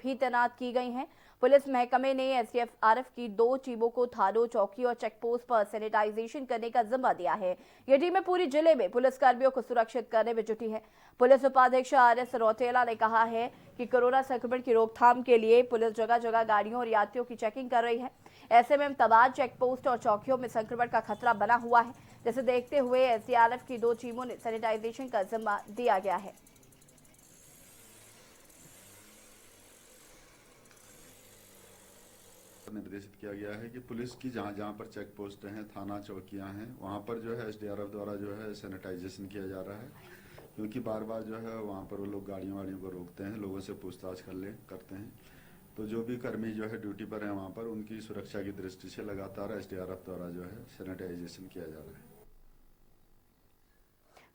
भी तैनात की गई हैं। पुलिस महकमे ने एसडीआरएफ की 2 टीमों को थानों, चौकी और चेक पोस्ट पर सैनिटाइजेशन करने का जिम्मा दिया है। ये टीमें पूरी जिले में पुलिसकर्मियों को सुरक्षित करने में जुटी है। पुलिस उपाध्यक्ष RS रौतेला ने कहा है कि कोरोना संक्रमण की रोकथाम के लिए पुलिस जगह जगह गाड़ियों और यात्रियों की चेकिंग कर रही है। ऐसे में तमाम चेक पोस्ट और चौकियों में संक्रमण का खतरा बना हुआ है, जिसे देखते हुए एसडीआरएफ की 2 टीमों ने सैनिटाइजेशन का जिम्मा दिया गया है। निर्देशित किया गया है कि पुलिस की जहां जहां पर चेक पोस्ट हैं, थाना चौकियां हैं, वहां पर जो है एसडीआरएफ द्वारा जो है सैनिटाइजेशन किया जा रहा है, क्योंकि बार बार जो है वहां पर वो लोग गाड़ियों वाड़ियों को रोकते हैं, लोगों से पूछताछ करते हैं। तो जो भी कर्मी जो है ड्यूटी पर हैं वहां पर, उनकी सुरक्षा की दृष्टि से लगातार एसडीआरएफ द्वारा जो है सैनिटाइजेशन किया जा रहा है।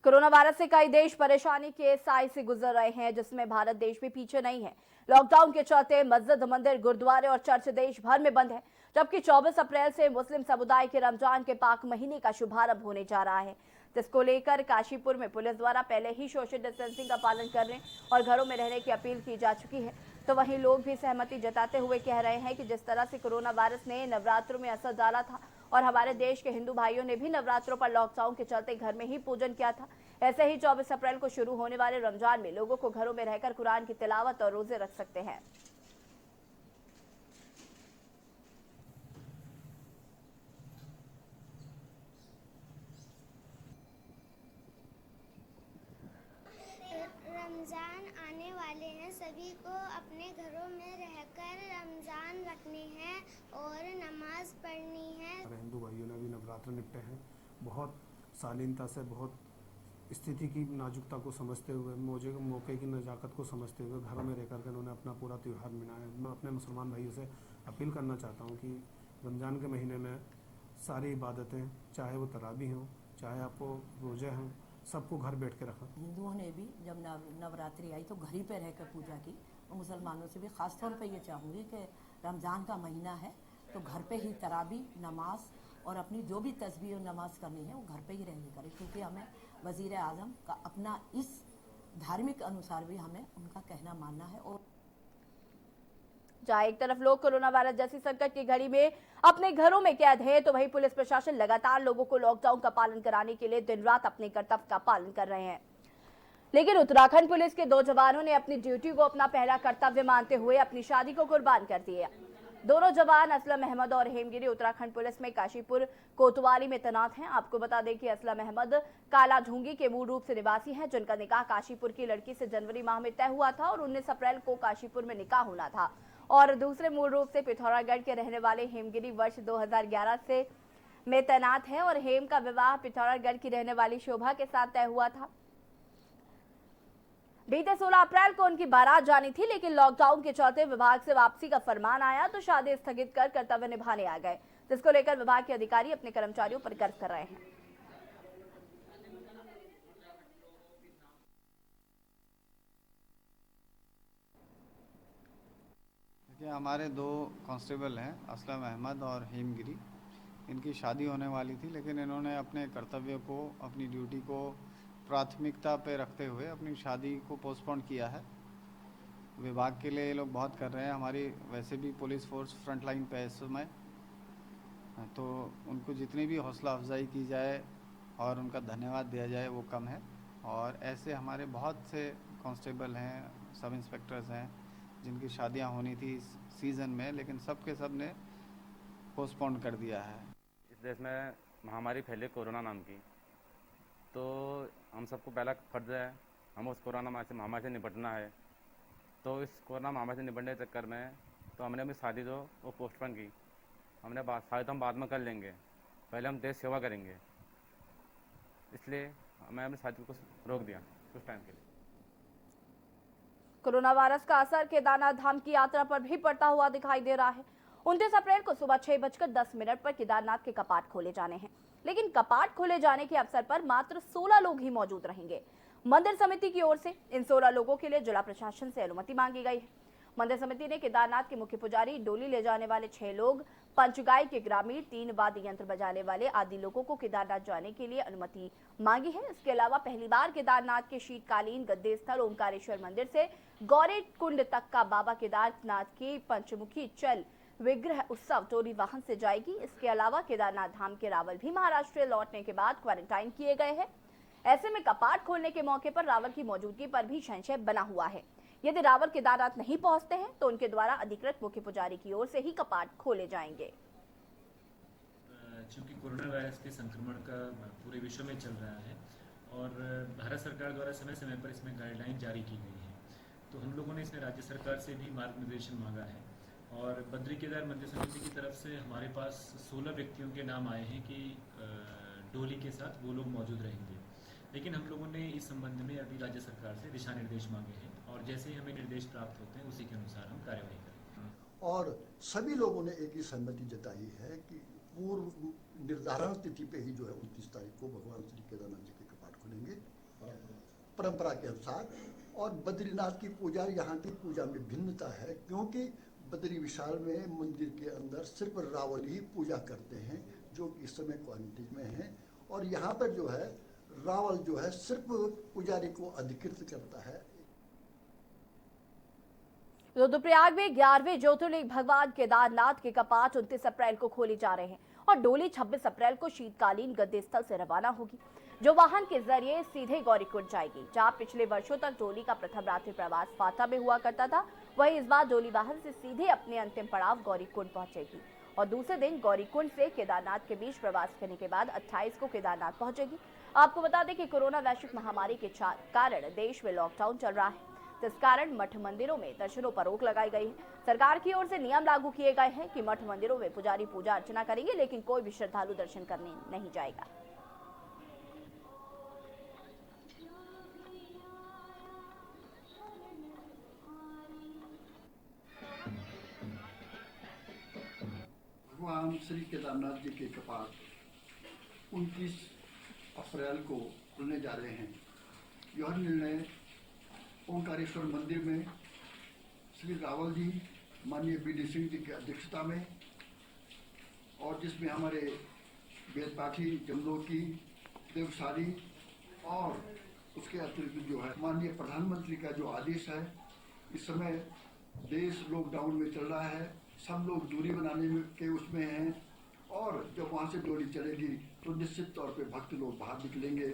कोरोना वायरस से कई देश परेशानी के साए से गुजर रहे हैं, जिसमें भारत देश भी पीछे नहीं है। लॉकडाउन के चलते मस्जिद, मंदिर, गुरुद्वारे और चर्च देश भर में बंद है, जबकि 24 अप्रैल से मुस्लिम समुदाय के रमजान के पाक महीने का शुभारंभ होने जा रहा है, जिसको लेकर काशीपुर में पुलिस द्वारा पहले ही सोशल डिस्टेंसिंग का पालन करने और घरों में रहने की अपील की जा चुकी है। तो वहीं लोग भी सहमति जताते हुए कह रहे हैं कि जिस तरह से कोरोना वायरस ने नवरात्रों में असर डाला था और हमारे देश के हिंदू भाइयों ने भी नवरात्रों पर लॉकडाउन के चलते घर में ही पूजन किया था, ऐसे ही 24 अप्रैल को शुरू होने वाले रमजान में लोगों को घरों में रहकर कुरान की तिलावत और रोजे रख सकते हैं। रमज़ान आने वाले हैं, सभी को अपने घरों में रहकर रमज़ान रखने हैं और नमाज पढ़नी है। हिंदू भाइयों ने भी नवरात्र निपटे हैं, बहुत शालीनता से, बहुत स्थिति की नाजुकता को समझते हुए, मौके की नज़ाकत को समझते हुए घरों में रहकर के उन्होंने अपना पूरा त्यौहार मनाया। मैं अपने मुसलमान भाइयों से अपील करना चाहता हूँ कि रमज़ान के महीने में सारी इबादतें, चाहे वो तरावी हों, चाहे आपको रोज़े हों, सबको घर बैठ के रखा। हिंदुओं ने भी जब नवरात्रि आई तो घर ही पे रहकर पूजा की, और मुसलमानों से भी ख़ास तौर पे ये चाहूँगी कि रमज़ान का महीना है तो घर पे ही तरावी, नमाज और अपनी जो भी तस्बीह और नमाज करनी है वो घर पे ही रह के करें, क्योंकि हमें वज़ीर आज़म का अपना इस धार्मिक अनुसार भी हमें उनका कहना मानना है। और जहां एक तरफ लोग कोरोना वायरस जैसी संकट की घड़ी में अपने घरों में कैद हैं, तो वहीं पुलिस प्रशासन लगातार लोगों को लॉकडाउन का पालन कराने के लिए दिन रात अपने कर्तव्य का पालन कर रहे हैं। लेकिन उत्तराखंड पुलिस के 2 जवानों ने अपनी ड्यूटी को अपना पहला कर्तव्य मानते हुए अपनी शादी को कुर्बान कर दिया। दोनों जवान असलम अहमद और हेमगिरी उत्तराखंड पुलिस में काशीपुर कोतवाली में तैनात हैं। आपको बता दें कि असलम अहमद काला ढूंगी के मूल रूप से निवासी हैं, जिनका निकाह काशीपुर की लड़की से जनवरी माह में तय हुआ था और 19 अप्रैल को काशीपुर में निकाह होना था। और दूसरे मूल रूप से पिथौरागढ़ के रहने वाले हेमगिरी वर्ष 2011 से में तैनात है और हेम का विवाह पिथौरागढ़ की रहने वाली शोभा के साथ तय हुआ था। बीते 16 अप्रैल को उनकी बारात जानी थी, लेकिन लॉकडाउन के चलते विभाग से वापसी का फरमान आया तो शादी स्थगित कर कर्तव्य निभाने आ गए, जिसको लेकर विभाग के अधिकारी अपने कर्मचारियों पर गर्व कर रहे हैं। हमारे 2 कांस्टेबल हैं, असलम अहमद और हेमगिरी। इनकी शादी होने वाली थी, लेकिन इन्होंने अपने कर्तव्य को, अपनी ड्यूटी को प्राथमिकता पे रखते हुए अपनी शादी को पोस्टपोन किया है। विभाग के लिए ये लोग बहुत कर रहे हैं। हमारी वैसे भी पुलिस फोर्स फ्रंट लाइन पे है इस समय, तो उनको जितनी भी हौसला अफजाई की जाए और उनका धन्यवाद दिया जाए वो कम है। और ऐसे हमारे बहुत से कांस्टेबल हैं, सब इंस्पेक्टर्स हैं, जिनकी शादियां होनी थी इस सीज़न में, लेकिन सब के सब ने पोस्टपोन कर दिया है। इस देश में महामारी फैली कोरोना नाम की, तो हम सबको पहला फर्ज है हम उस कोरोना महामारी से निपटना है। तो इस कोरोना महामारी से निपटने के चक्कर में तो हमने अपनी शादी जो वो पोस्टपोन की। हमने शादी तो हम बाद में कर लेंगे, पहले हम देश सेवा करेंगे, इसलिए मैं अपनी शादी को रोक दिया कुछ टाइम के लिए। कोरोना वायरस का असर केदारनाथ धाम की यात्रा पर भी पड़ता हुआ दिखाई दे रहा है। 29 अप्रैल को सुबह 6:10 पर केदारनाथ के कपाट खोले जाने हैं, लेकिन कपाट खोले जाने के अवसर पर मात्र 16 लोग ही मौजूद रहेंगे। मंदिर समिति की ओर से इन 16 लोगों के लिए जिला प्रशासन से अनुमति मांगी गई है। मंदिर समिति ने केदारनाथ के मुख्य पुजारी, डोली ले जाने वाले 6 लोग, पंचगाई के ग्रामीण, 3 वाद्य यंत्र बजाने वाले आदि लोगों को केदारनाथ जाने के लिए अनुमति मांगी है। इसके अलावा पहली बार केदारनाथ के शीतकालीन गद्दे स्थल ओमकारेश्वर मंदिर से गौरी कुंड तक का बाबा केदारनाथ की पंचमुखी चल विग्रह उत्सव टोली वाहन से जाएगी। इसके अलावा केदारनाथ धाम के रावल भी महाराष्ट्र लौटने के बाद क्वारंटाइन किए गए हैं। ऐसे में कपाट खोलने के मौके पर रावल की मौजूदगी पर भी संशय बना हुआ है। यदि रावल केदारनाथ नहीं पहुंचते हैं तो उनके द्वारा अधिकृत मुख्य पुजारी की ओर से ही कपाट खोले जाएंगे। चूँकि कोरोना वायरस के संक्रमण का पूरे विश्व में चल रहा है और भारत सरकार द्वारा समय समय पर इसमें गाइडलाइन जारी की गई है, तो हम लोगों ने इसमें राज्य सरकार से भी मार्गनिर्देशन मांगा है। और बद्री केदार मंदिर समिति की तरफ से हमारे पास 16 व्यक्तियों के नाम आए हैं कि डोली के साथ वो लोग मौजूद रहेंगे, लेकिन हम लोगों ने इस संबंध में अभी राज्य सरकार से दिशा निर्देश मांगे हैं और जैसे ही हमें निर्देश प्राप्त होते हैं उसी के अनुसार हम कार्यवाही करेंगे। और सभी लोगों ने एक ही सहमति जताई है कि पूर्व निर्धारण तिथि पे ही जो है 29 तारीख को भगवान श्री केदारनाथ जी के कपाट खुलेंगे परंपरा के अनुसार। और बद्रीनाथ की पूजा, यहाँ की पूजा में भिन्नता है क्योंकि बद्री विशाल में मंदिर के अंदर सिर्फ रावल ही पूजा करते हैं जो इस समय क्वारंटीन में हैं, और यहाँ पर जो है रावल जो है सिर्फ पुजारी को अधिकृत करता है। रुद्रप्रयाग में 11वें ज्योतिर्लिंग भगवान केदारनाथ के कपाट 29 अप्रैल को खोले जा रहे हैं और डोली 26 अप्रैल को शीतकालीन गद्दी स्थल से रवाना होगी, जो वाहन के जरिए सीधे गौरीकुंड जाएगी। जहां पिछले वर्षों तक डोली का प्रथम रात्रि प्रवास फाता में हुआ करता था, वहीं इस बार डोली वाहन से सीधे अपने अंतिम पड़ाव गौरीकुंड पहुंचेगी और दूसरे दिन गौरीकुंड से केदारनाथ के बीच प्रवास करने के बाद 28 को केदारनाथ पहुंचेगी। आपको बता दें कि कोरोना वैश्विक महामारी के कारण देश में लॉकडाउन चल रहा है, जिस कारण मठ मंदिरों में दर्शनों पर रोक लगाई गई है। सरकार की ओर से नियम लागू किए गए हैं कि मठ मंदिरों में पुजारी पूजा अर्चना करेंगे, लेकिन कोई भी श्रद्धालु दर्शन करने नहीं जाएगा। भगवान श्री केदारनाथ जी के कपाट 29 अप्रैल को खुलने जा रहे हैं। यह निर्णय ओंकारेश्वर मंदिर में श्री रावल जी, माननीय BD सिंह जी की अध्यक्षता में, और जिसमें हमारे वेद पाठी, जमलोकी, देवसारी और उसके अतिरिक्त जो है माननीय प्रधानमंत्री का जो आदेश है, इस समय देश लॉकडाउन में चल रहा है, सब लोग दूरी बनाने के उसमें हैं, और जब वहाँ से डोली चलेगी तो निश्चित तौर पे भक्त लोग बाहर निकलेंगे।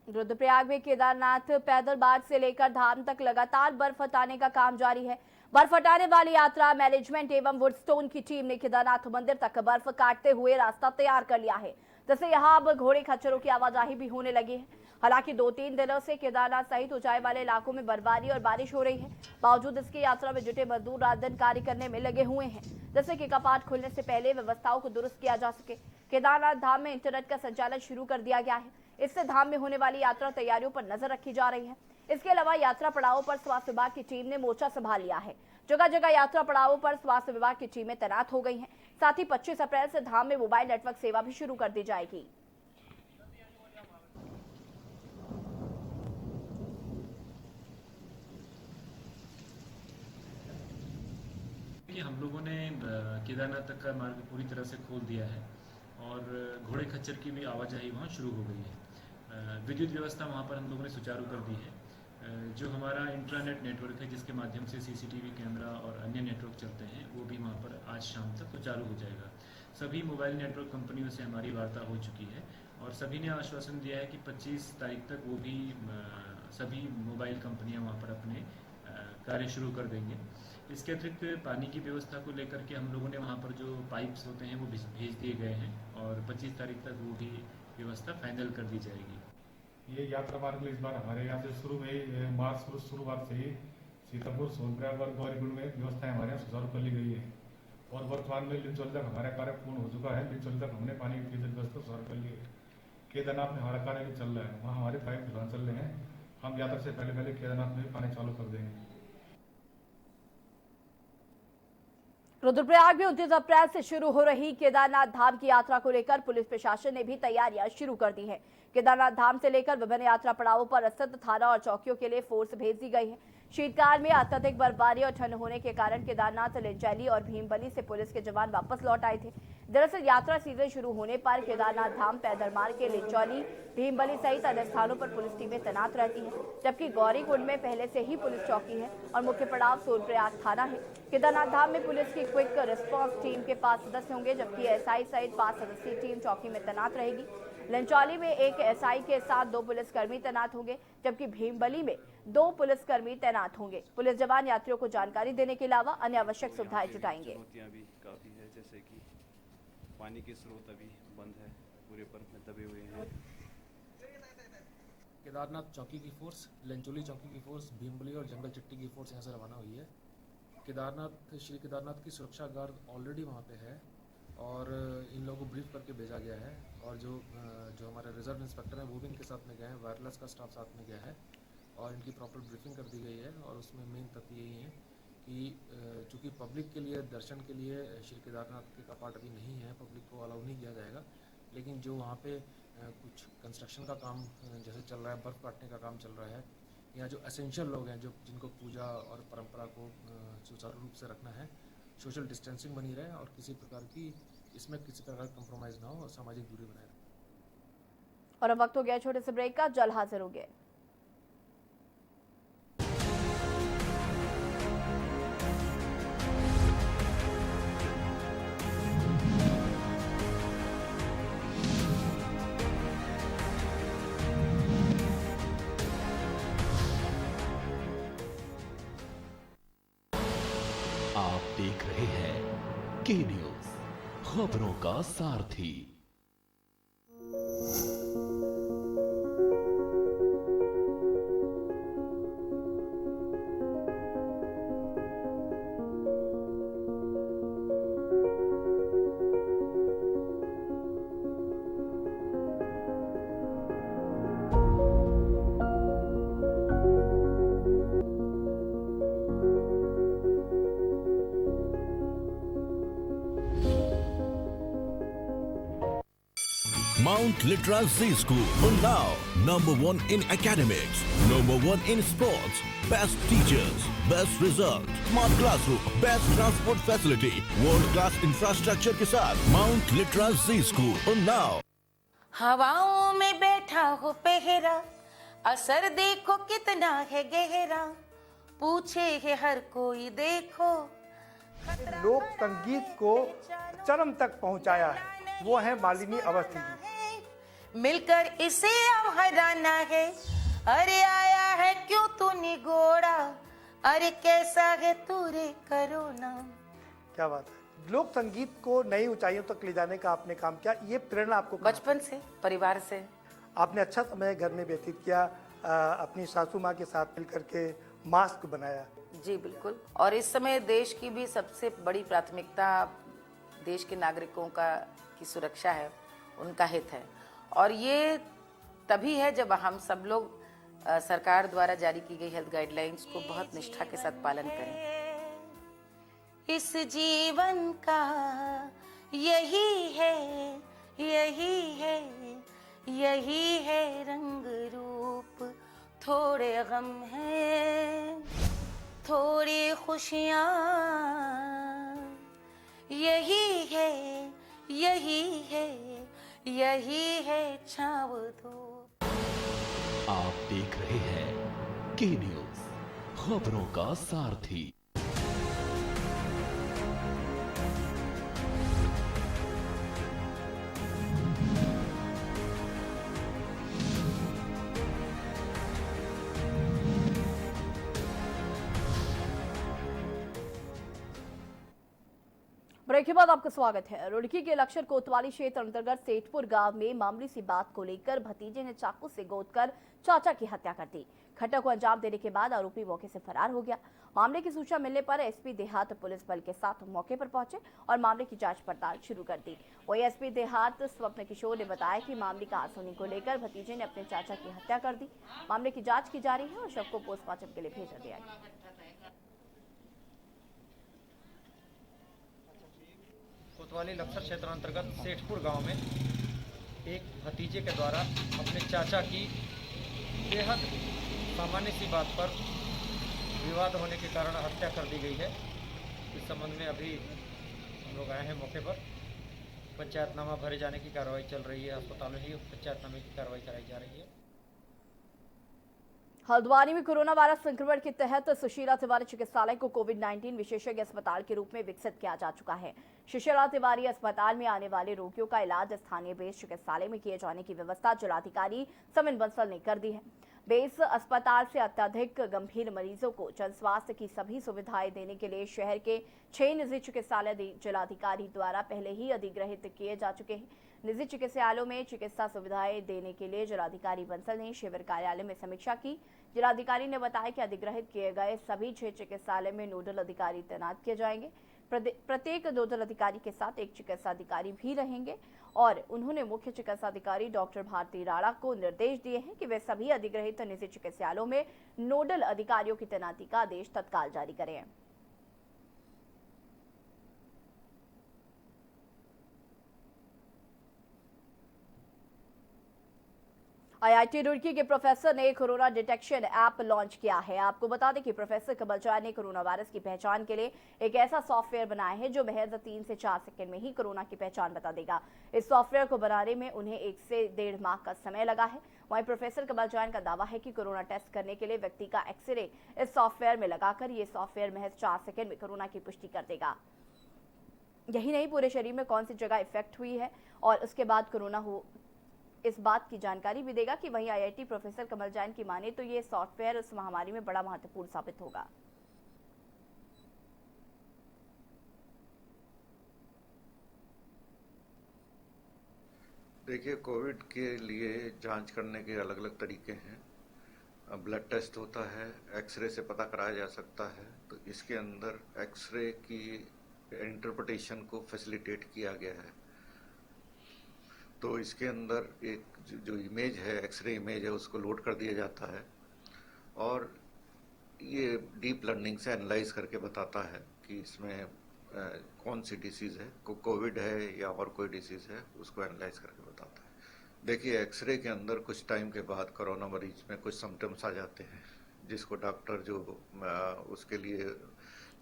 रुद्रप्रयाग में केदारनाथ पैदल मार्ग से लेकर धाम तक लगातार बर्फ हटाने का काम जारी है। बर्फ हटाने वाली यात्रा मैनेजमेंट एवं वुडस्टोन की टीम ने केदारनाथ मंदिर तक बर्फ काटते हुए रास्ता तैयार कर लिया है, जिससे यहाँ अब घोड़े खच्चरों की आवाजाही भी होने लगी है। हालांकि 2-3 दिनों से केदारनाथ सहित ऊंचाई वाले इलाकों में बर्फबारी और बारिश हो रही है। बावजूद इसके यात्रा में जुटे मजदूर रात दिन कार्य करने में लगे हुए हैं, जैसे कि कपाट खुलने से पहले व्यवस्थाओं को दुरुस्त किया जा सके। केदारनाथ धाम में इंटरनेट का संचालन शुरू कर दिया गया है, इससे धाम में होने वाली यात्रा तैयारियों पर नजर रखी जा रही है। इसके अलावा यात्रा पड़ावों पर स्वास्थ्य विभाग की टीम ने मोर्चा संभाल लिया है। जगह जगह यात्रा पड़ावों पर स्वास्थ्य विभाग की टीमें तैनात हो गई हैं। साथ ही 25 अप्रैल से धाम में मोबाइल नेटवर्क सेवा भी शुरू कर दी जाएगी। हम लोगों ने केदारनाथ तक का मार्ग पूरी तरह से खोल दिया है और घोड़े खच्चर की भी आवाजाही वहाँ शुरू हो गई है। विद्युत व्यवस्था वहाँ पर हम लोगों ने सुचारू कर दी है। जो हमारा इंट्रानेट नेटवर्क है, जिसके माध्यम से CCTV कैमरा और अन्य नेटवर्क चलते हैं, वो भी वहाँ पर आज शाम तक सुचारू हो जाएगा। सभी मोबाइल नेटवर्क कंपनियों से हमारी वार्ता हो चुकी है और सभी ने आश्वासन दिया है कि 25 तारीख तक वो भी सभी मोबाइल कंपनियाँ वहाँ पर अपने कार्य शुरू कर देंगे। इसके अतिरिक्त पानी की व्यवस्था को लेकर के हम लोगों ने वहाँ पर जो पाइप्स होते हैं वो भेज दिए गए हैं और 25 तारीख तक वो भी व्यवस्था फाइनल कर दी जाएगी। ये यात्रा मार्ग इस बार हमारे यहाँ से शुरू में ही मार्च शुरुआत से ही सीतापुर, सोनप्रयाग और गौरीकुंड में व्यवस्थाएं हमारे यहाँ सुचारू कर ली गई है और वर्तमान में लिंचौली तक हमारा कार्य पूर्ण हो चुका है। लिंचौली तक हमने पानी की व्यवस्था सुचारू कर ली है। केदारनाथ में हमारा कार्य भी चल रहा है, वहाँ हमारे पाइप दुकान चल रहे हैं। हम यात्रा से पहले केदारनाथ में पानी चालू कर देंगे। रुद्रप्रयाग में 29 अप्रैल से शुरू हो रही केदारनाथ धाम की यात्रा को लेकर पुलिस प्रशासन ने भी तैयारियां शुरू कर दी है। केदारनाथ धाम से लेकर विभिन्न यात्रा पड़ावों पर स्थित थाना और चौकियों के लिए फोर्स भेज दी गई है। शीतकाल में अत्यधिक बर्फबारी और ठंड होने के कारण केदारनाथ, लिंचौली और भीमबली से पुलिस के जवान वापस लौट आए थे, दरअसल यात्रा सीजन शुरू होने पर केदारनाथ धाम, पैदल मार्ग के लिंचौली, भीमबली सहित अन्य स्थानों पर पुलिस टीमें तैनात रहती हैं, जबकि गौरीकुंड में पहले से ही पुलिस चौकी है और मुख्य पड़ाव सोनप्रयाग थाना है। केदारनाथ धाम में पुलिस की क्विक रिस्पांस टीम के 5 सदस्य होंगे, जबकि एसआई सहित 5 सदस्यीय टीम चौकी में तैनात रहेगी। लिंचौली में एक एसआई के साथ 2 पुलिसकर्मी तैनात होंगे, जबकि भीमबली में 2 पुलिसकर्मी तैनात होंगे। पुलिस जवान यात्रियों को जानकारी देने के अलावा अन्य आवश्यक सुविधाएं जुटाएंगे। चुनौतियां भी काफ़ी है, जैसे कि पानी के स्रोत अभी बंद है, पूरे बर्फ में दबे हुए हैं। केदारनाथ चौकी की फोर्स, लिंचौली चौकी की फोर्स, भीमबली और जंगल चिट्टी की फोर्स यहाँ से रवाना हुई है। श्री केदारनाथ की सुरक्षा गार्ड ऑलरेडी वहाँ पे है और इन लोगों को ब्रीफ करके भेजा गया है और जो हमारे रिजर्व इंस्पेक्टर हैं वो भी इनके साथ में गए हैं, वायरलेस का स्टाफ साथ में गया है और इनकी प्रॉपर ब्रीफिंग कर दी गई है। और उसमें मेन तथ्य यही है कि चूँकि पब्लिक के लिए दर्शन के लिए श्री केदारनाथ के कपाट अभी नहीं है, पब्लिक को अलाउ नहीं किया जाएगा, लेकिन जो वहाँ पे कुछ कंस्ट्रक्शन का काम जैसे चल रहा है, बर्फ़ काटने का काम चल रहा है, या जो एसेंशियल लोग हैं जिनको पूजा और परंपरा को सुचारू रूप से रखना है, सोशल डिस्टेंसिंग बनी रहे और किसी प्रकार का कंप्रोमाइज़ ना हो और सामाजिक दूरी बनाए रहे। और अब वक्त हो गया छोटे से ब्रेक का, जल्द हाजिर होंगे। आप देख रहे हैं के न्यूज, खबरों का सारथी। Mount Litra Z School, Unnao, #1 in academics, #1 in sports, best teachers, best result, smart classroom, best transport facility, world class infrastructure के साथ Mount Litra Z School, Unnao। हवाओं में बैठा हो पहरा, असर देखो कितना है गहरा, पूछे है हर कोई देखो। लोक संगीत को चरम तक पहुंचाया है, वो है मालिनी अवस्थी जी। मिलकर इसे अब हराना है, अरे आया है क्यों तू निगोड़ा, अरे कैसा है तू रे करोना। क्या बात है, लोक संगीत को नई ऊंचाइयों तक ले जाने का आपने काम किया, ये प्रेरणा आपको बचपन से, परिवार से। आपने अच्छा समय घर में व्यतीत किया, अपनी सासू माँ के साथ मिलकर के मास्क बनाया। जी बिल्कुल, और इस समय देश की भी सबसे बड़ी प्राथमिकता देश के नागरिकों की सुरक्षा है, उनका हित है, और ये तभी है जब हम सब लोग सरकार द्वारा जारी की गई हेल्थ गाइडलाइंस को बहुत निष्ठा के साथ पालन करें। इस जीवन का यही है, यही है, यही है रंग रूप, थोड़े गम हैं, थोड़ी खुशियाँ, यही है, यही है, यही है छाव धूप। आप देख रहे हैं के न्यूज, खबरों का सारथी। ब्रेक के बाद आपका स्वागत है। रुड़की के लक्षर कोतवाली क्षेत्र अंतर्गत सेठपुर गांव में मामूली सी बात को लेकर भतीजे ने चाकू से गोदकर चाचा की हत्या कर दी। घटना को अंजाम देने के बाद आरोपी मौके से फरार हो गया। मामले की सूचना मिलने पर एसपी देहात पुलिस बल के साथ मौके पर पहुंचे और मामले की जांच पड़ताल शुरू कर दी। वहीं एसपी देहात स्वप्न किशोर ने बताया कि मामले का आसुनी को लेकर भतीजे ने अपने चाचा की हत्या कर दी। मामले की जाँच की जा रही है और शव को पोस्टमार्टम के लिए भेजा दिया गया। कोतवाली लक्षर क्षेत्र अंतर्गत सेठपुर गांव में एक भतीजे के द्वारा अपने चाचा की बेहद सामान्य सी बात पर विवाद होने के कारण हत्या कर दी गई है। इस संबंध में अभी हम लोग आए हैं मौके पर पंचायतनामा भरे जाने की कार्रवाई चल रही है। अस्पताल में ही पंचायतनामे की कार्रवाई कराई जा रही है। हल्द्वानी में कोरोना वायरस संक्रमण के तहत सुशीला तिवारी चिकित्सालय को कोविड-19 विशेषज्ञ अस्पताल के रूप में विकसित किया जा चुका है। सुशीला तिवारी अस्पताल में आने वाले रोगियों का इलाज स्थानीय बेस चिकित्सालय में किए जाने की व्यवस्था जिलाधिकारी समिन बंसल ने कर दी है। बेस अस्पताल से अत्यधिक गंभीर मरीजों को जन स्वास्थ्य की सभी सुविधाएं देने के लिए शहर के 6 निजी चिकित्सालय जिलाधिकारी द्वारा पहले ही अधिग्रहित किए जा चुके हैं। निजी चिकित्सालयों में चिकित्सा सुविधाएं देने के लिए जिलाधिकारी बंसल ने शिविर कार्यालय में समीक्षा की। जिलाधिकारी ने बताया कि अधिग्रहित किए गए सभी 6 चिकित्सालय में नोडल अधिकारी तैनात किए जाएंगे। प्रत्येक नोडल अधिकारी के साथ एक चिकित्सा अधिकारी भी रहेंगे और उन्होंने मुख्य चिकित्सा अधिकारी डॉक्टर भारती राणा को निर्देश दिए हैं कि वे सभी अधिग्रहित निजी चिकित्सालयों में नोडल अधिकारियों की तैनाती का आदेश तत्काल जारी करें। आईआईटी रुड़की के प्रोफेसर ने कोरोना डिटेक्शन ऐप लॉन्च किया है। आपको बता दें कि प्रोफेसर कमल जैन ने कोरोना वायरस की पहचान के लिए एक ऐसा सॉफ्टवेयर बनाया है जो महज 3 से 4 सेकंड में ही कोरोना की पहचान बता देगा। इस सॉफ्टवेयर को बनाने में उन्हें 1 से 1.5 माह का समय लगा है। वहीं प्रोफेसर कमल जैन का दावा है कि कोरोना टेस्ट करने के लिए व्यक्ति का एक्सरे इस सॉफ्टवेयर में लगाकर ये सॉफ्टवेयर महज 4 सेकंड में कोरोना की पुष्टि कर देगा। यही नहीं, पूरे शरीर में कौन सी जगह इफेक्ट हुई है और उसके बाद कोरोना हो, इस बात की जानकारी भी देगा। कि वहीं आईआईटी प्रोफेसर कमल जैन की माने तो ये सॉफ्टवेयर इस महामारी में बड़ा महत्वपूर्ण साबित होगा। देखिए, कोविड के लिए जांच करने के अलग अलग तरीके हैं। ब्लड टेस्ट होता है, एक्सरे से पता कराया जा सकता है। तो इसके अंदर एक्सरे की इंटरप्रिटेशन को फैसिलिटेट किया गया है। तो इसके अंदर एक जो इमेज है, एक्सरे इमेज है, उसको लोड कर दिया जाता है और ये डीप लर्निंग से एनालाइज करके बताता है कि इसमें कौन सी डिसीज़ है, कोविड है या और कोई डिसीज़ है, उसको एनालाइज करके बताता है। देखिए, एक्सरे के अंदर कुछ टाइम के बाद कोरोना मरीज में कुछ सिम्टम्स आ जाते हैं, जिसको डॉक्टर जो उसके लिए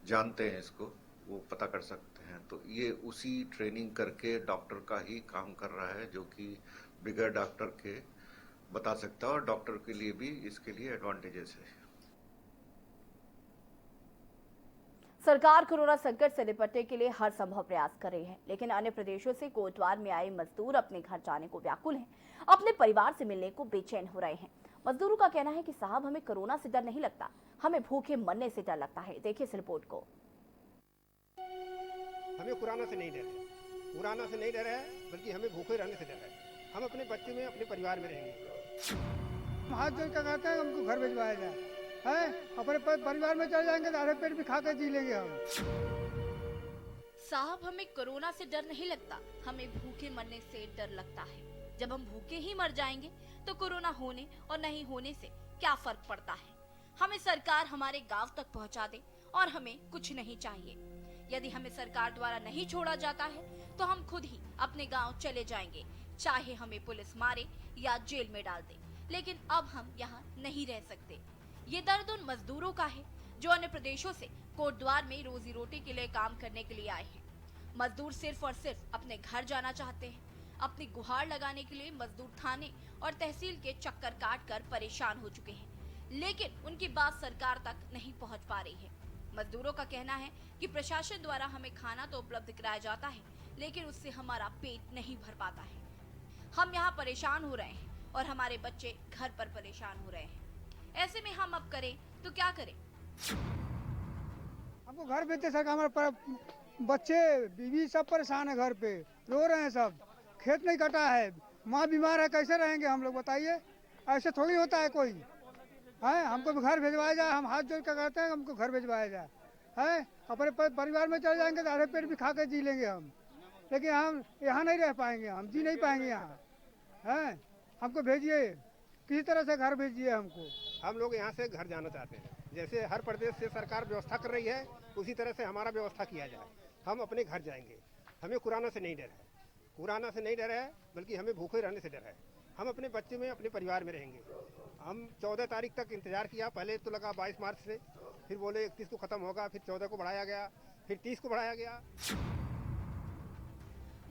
जानते हैं इसको, वो पता कर सकते हैं। तो ये उसी ट्रेनिंग करके डॉक्टर का ही काम कर रहा है, जो कि बिगर डॉक्टर के बता सकता है और डॉक्टर के लिए भी इसके लिए एडवांटेजेस है। सरकार कोरोना संकट से निपटने के लिए हर संभव प्रयास कर रही है, लेकिन अन्य प्रदेशों से कोटद्वार में आए मजदूर अपने घर जाने को व्याकुल हैं, अपने परिवार से मिलने को बेचैन हो रहे हैं। मजदूरों का कहना है कि साहब, हमें कोरोना से डर नहीं लगता, हमें भूखे मरने से डर लगता है। देखिए इस रिपोर्ट को। हमें कोरोना से नहीं डर है, कोरोना से नहीं डर है, बल्कि हमें भूखे रहने से डर है। हम अपने बच्चे में, अपने परिवार में रहेंगे। हाथ जोड़ कर कहते हैं हमको घर भिजवाया जाए, है अपने परिवार में चले जाएंगे तो आधे पेट भी खा कर जी लेंगे हम। साहब, हमें कोरोना से डर नहीं लगता, हमें भूखे मरने से डर लगता है। जब हम भूखे ही मर जाएंगे तो कोरोना होने और नहीं होने से क्या फर्क पड़ता है। हमें सरकार हमारे गांव तक पहुंचा दे और हमें कुछ नहीं चाहिए। यदि हमें सरकार द्वारा नहीं छोड़ा जाता है तो हम खुद ही अपने गांव चले जाएंगे, चाहे हमें पुलिस मारे या जेल में डाल दे। लेकिन अब हम यहाँ नहीं रह सकते। ये दर्द उन मजदूरों का है जो अन्य प्रदेशों से कोटद्वार में रोजी रोटी के लिए काम करने के लिए आए हैं। मजदूर सिर्फ और सिर्फ अपने घर जाना चाहते हैं। अपनी गुहार लगाने के लिए मजदूर थाने और तहसील के चक्कर काट कर परेशान हो चुके हैं, लेकिन उनकी बात सरकार तक नहीं पहुंच पा रही है। मजदूरों का कहना है कि प्रशासन द्वारा हमें खाना तो उपलब्ध कराया जाता है, लेकिन उससे हमारा पेट नहीं भर पाता है। हम यहाँ परेशान हो रहे हैं और हमारे बच्चे घर पर परेशान हो रहे हैं। ऐसे में हम अब करें तो क्या करें? हमको घर भेजते सरकार, हमारे बच्चे बीवी सब परेशान है, घर पे रो रहे हैं सब। खेत नहीं कटा है, माँ बीमार है, कैसे रहेंगे हम लोग बताइए? ऐसे थोड़ी होता है कोई, है हमको भी घर भिजवाया जाए। हम हाथ जोड़ कर कहते हैं हमको घर भिजवाया जाए, है अपने परिवार में चले जाएंगे तो आधे पेट भी खा कर जी लेंगे हम। लेकिन हम यहाँ नहीं रह पाएंगे, हम जी नहीं पाएंगे यहाँ, है हमको भेजिए, किसी तरह से घर भेजिए हमको। हम लोग यहाँ से घर जाना चाहते हैं, जैसे हर प्रदेश से सरकार व्यवस्था कर रही है, उसी तरह से हमारा व्यवस्था किया जाए। हम अपने घर जाएंगे, हमें कोरोना से नहीं डर है, कोरोना से नहीं डर है, बल्कि हमें भूखे रहने से डर है। हम अपने बच्चे में, अपने परिवार में रहेंगे। हम 14 तारीख तक इंतजार किया, पहले तो लगा 22 मार्च से, फिर बोले 31 को ख़त्म होगा, फिर 14 को बढ़ाया गया, फिर 30 को बढ़ाया गया।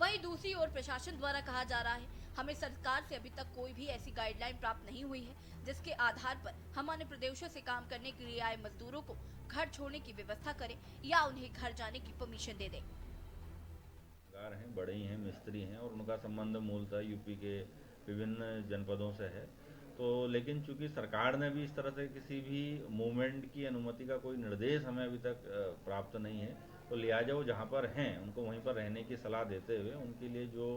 वहीं दूसरी ओर प्रशासन द्वारा कहा जा रहा है हमें सरकार से अभी तक कोई भी ऐसी गाइडलाइन प्राप्त नहीं हुई है जिसके आधार पर हम अन्य प्रदेशों से काम करने के लिए आए मजदूरों को घर छोड़ने की व्यवस्था करें या उन्हें घर जाने की परमिशन दे दें। हैं, बड़े ही हैं, मिस्त्री हैं और उनका संबंध मूलतः यूपी के विभिन्न जनपदों से है। तो लेकिन चूंकि सरकार ने भी इस तरह से किसी भी मूवमेंट की अनुमति का कोई निर्देश हमें अभी तक प्राप्त नहीं है, तो लिहाजा वो जहाँ पर हैं उनको वहीं पर रहने की सलाह देते हुए उनके लिए जो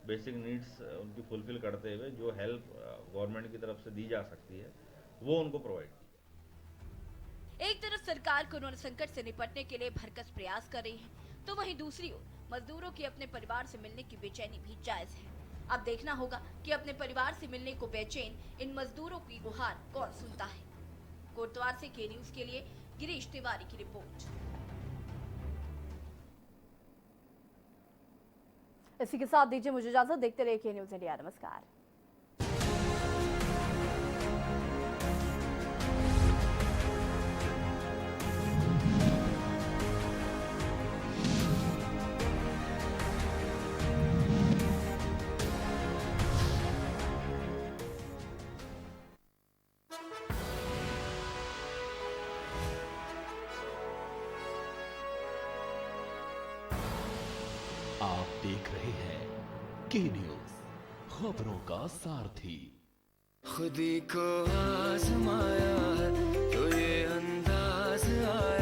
बेसिक नीड्स उनकी फुलफिल करते हुए जो हेल्प गवर्नमेंट की तरफ से दी जा सकती है वो उनको प्रोवाइड की। एक तरफ सरकार कोरोना संकट से निपटने के लिए भरकस प्रयास कर रही है, तो वहीं दूसरी ओर मजदूरों की अपने परिवार से मिलने की बेचैनी भी जायज है। अब देखना होगा कि अपने परिवार से मिलने को बेचैन इन मजदूरों की गुहार कौन सुनता है। कोटद्वार से के न्यूज के लिए गिरीश तिवारी की रिपोर्ट। इसी के साथ दीजिए मुझे इजाजत। देखते रहिए के न्यूज इंडिया। नमस्कार। आप देख रहे हैं के न्यूज, खबरों का सारथी। खुदी को आजमाया है तो ये अंदाज आया